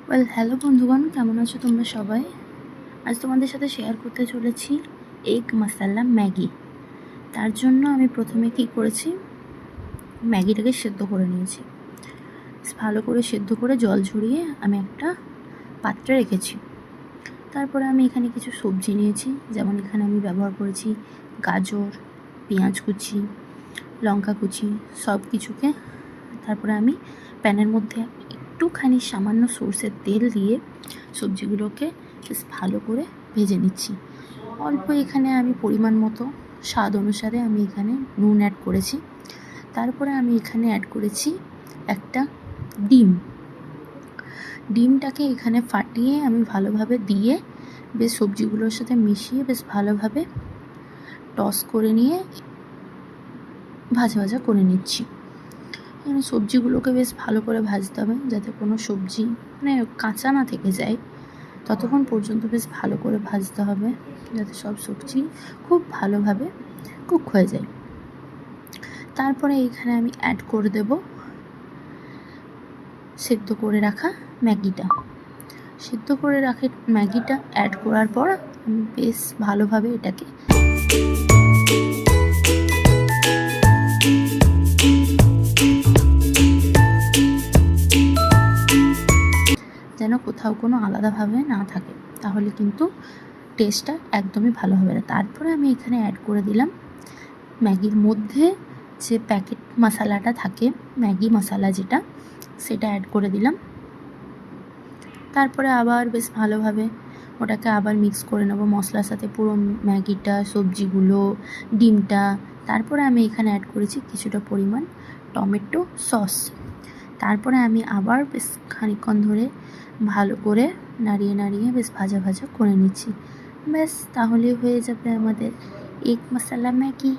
Hello বন্ধুগণ, কেমন আছো তোমরা সবাই? আজ তোমাদের সাথে শেয়ার করতে চলেছি এগ মশালা ম্যাগি। তার জন্য আমি প্রথমে কী করেছি, ম্যাগিটাকে সেদ্ধ করে নিয়েছি। ভালো করে সেদ্ধ করে জল ঝরিয়ে আমি একটা পাত্রে রেখেছি। তারপরে আমি এখানে কিছু সবজি নিয়েছি, যেমন এখানে আমি ব্যবহার করেছি গাজর, পেঁয়াজ কুচি, লঙ্কা কুচি, সব কিছুকে তারপরে আমি প্যানের মধ্যে একটুখানি সামান্য সরষের তেল দিয়ে সবজিগুলোকে বেশ ভালো করে ভেজে নিচ্ছি। অল্প এখানে আমি পরিমাণ মতো স্বাদ অনুসারে আমি এখানে নুন অ্যাড করেছি। তারপরে আমি এখানে অ্যাড করেছি একটা ডিমটাকে এখানে ফাটিয়ে আমি ভালোভাবে দিয়ে বেশ সবজিগুলোর সাথে মিশিয়ে বেশ ভালোভাবে টস করে নিয়ে ভাজা ভাজা করে নিচ্ছি। এখানে সবজিগুলোকে বেশ ভালো করে ভাজতে হবে, যাতে কোনো সবজি কাঁচা না থেকে যায়। ততক্ষণ পর্যন্ত বেশ ভালো করে ভাজতে হবে, যাতে সব সবজি খুব ভালোভাবে কুক হয়ে যায়। তারপরে এইখানে আমি অ্যাড করে দেব সেদ্ধ করে রাখা ম্যাগিটা। সেদ্ধ করে রাখা ম্যাগিটা অ্যাড করার পর আমি বেশ ভালোভাবে এটাকে যেন কোথাও কোনো আলাদাভাবে না থাকে, তাহলে কিন্তু টেস্টটা একদমই ভালো হবে না। তারপরে আমি এখানে অ্যাড করে দিলাম ম্যাগির মধ্যে যে প্যাকেট মশালাটা থাকে, ম্যাগি মশালা যেটা, সেটা অ্যাড করে দিলাম। তারপরে আবার বেশ ভালোভাবে ওটাকে আবার মিক্স করে নেব মশলার সাথে, পুরো ম্যাগিটা, সবজিগুলো, ডিমটা। তারপরে আমি এখানে অ্যাড করেছি কিছুটা পরিমাণ টমেটো সস। তারপরে আমি আবার বেশ খানিকক্ষণ ধরে ভালো করে নাড়িয়ে নাড়িয়ে বেশ ভাজা ভাজা করে নিচ্ছি। ব্যাস, তাহলে হয়ে যাবে আমাদের এগ মশালা ম্যাগি।